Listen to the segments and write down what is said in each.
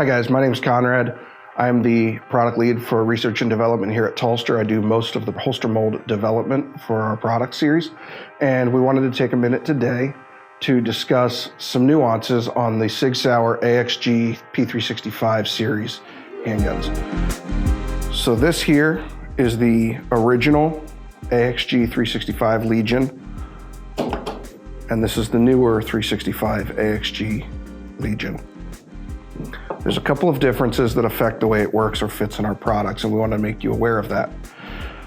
Hi guys, my name is Conrad. I'm the product lead for research and development here at Tulster. I do most of the holster mold development for our product series. And we wanted to take a minute today to discuss some nuances on the Sig Sauer AXG P365 series handguns. So this here is the original AXG 365 Legion. And this is the newer 365 AXG Legion. There's a couple of differences that affect the way it works or fits in our products, and we want to make you aware of that.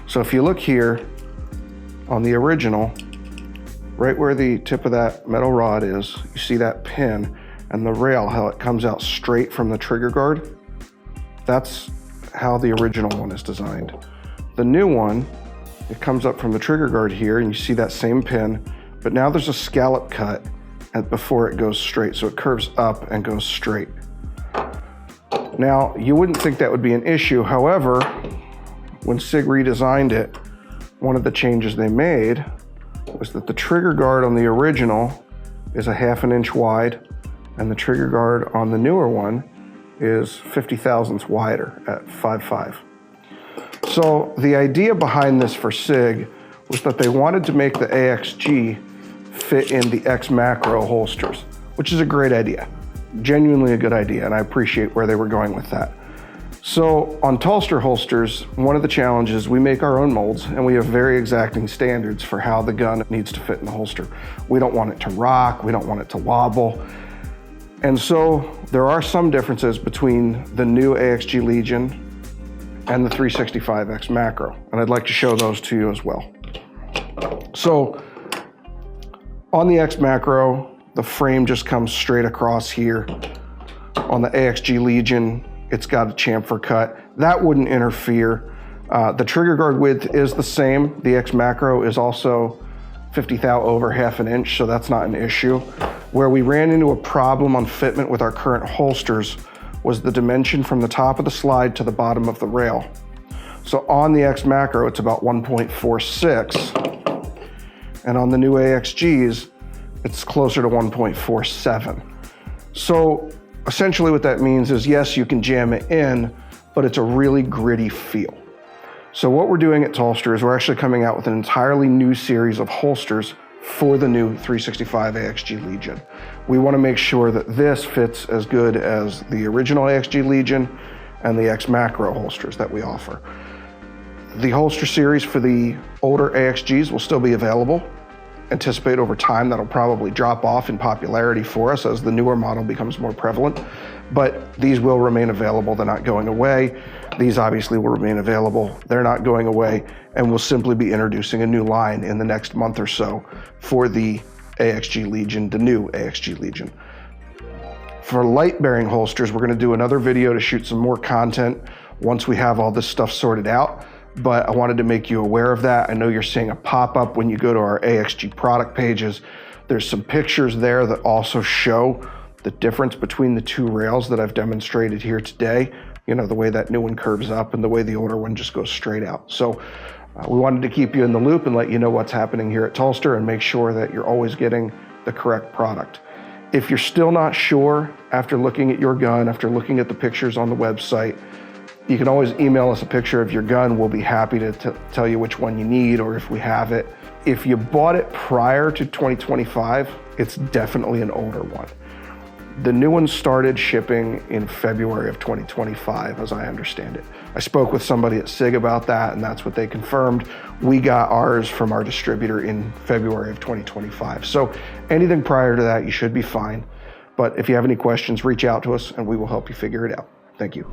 So if you look here on the original, right where the tip of that metal rod is, you see that pin and the rail, how it comes out straight from the trigger guard. That's how the original one is designed. The new one, it comes up from the trigger guard here, and you see that same pin, but now there's a scallop cut before it goes straight, so it curves up and goes straight. Now, you wouldn't think that would be an issue. However, when Sig redesigned it, one of the changes they made was that the trigger guard on the original is a 1/2 inch wide, and the trigger guard on the newer one is 50 thousandths wider at 5.5. So the idea behind this for Sig was that they wanted to make the AXG fit in the X macro holsters, which is a great idea. Genuinely a good idea, and I appreciate where they were going with that. So on Tulster holsters, one of the challenges, we make our own molds, and we have very exacting standards for how the gun needs to fit in the holster. We don't want it to rock, we don't want it to wobble. And so there are some differences between the new AXG Legion and the 365 X macro, and I'd like to show those to you as well. So on the X macro, the frame just comes straight across here. On the AXG Legion, it's got a chamfer cut. That wouldn't interfere. The trigger guard width is the same. The X macro is also 50 thou over 1/2 inch, so that's not an issue. Where we ran into a problem on fitment with our current holsters was the dimension from the top of the slide to the bottom of the rail. So on the X macro, it's about 1.46, and on the new AXGs, it's closer to 1.47. So essentially what that means is, yes, you can jam it in, but it's a really gritty feel. So what we're doing at Tulster is we're actually coming out with an entirely new series of holsters for the new 365 AXG Legion. We want to make sure that this fits as good as the original AXG Legion and the X macro holsters that we offer. The holster series for the older AXGs will still be available. Anticipate over time that'll probably drop off in popularity for us as the newer model becomes more prevalent, but these will remain available. They're not going away. These obviously will remain available. They're not going away, and we'll simply be introducing a new line in the next month or so for the AXG Legion, the new AXG Legion. For light bearing holsters, we're gonna do another video to shoot some more content once we have all this stuff sorted out. But I wanted to make you aware of that. I know you're seeing a pop-up when you go to our AXG product pages. There's some pictures there that also show the difference between the two rails that I've demonstrated here today. You know, the way that new one curves up and the way the older one just goes straight out. So we wanted to keep you in the loop and let you know what's happening here at Tulster and make sure that you're always getting the correct product. If you're still not sure after looking at your gun, after looking at the pictures on the website, you can always email us a picture of your gun. We'll be happy to tell you which one you need or if we have it. If you bought it prior to 2025, it's definitely an older one. The new one started shipping in February of 2025, as I understand it. I spoke with somebody at Sig about that, and that's what they confirmed. We got ours from our distributor in February of 2025. So anything prior to that, you should be fine. But if you have any questions, reach out to us and we will help you figure it out. Thank you.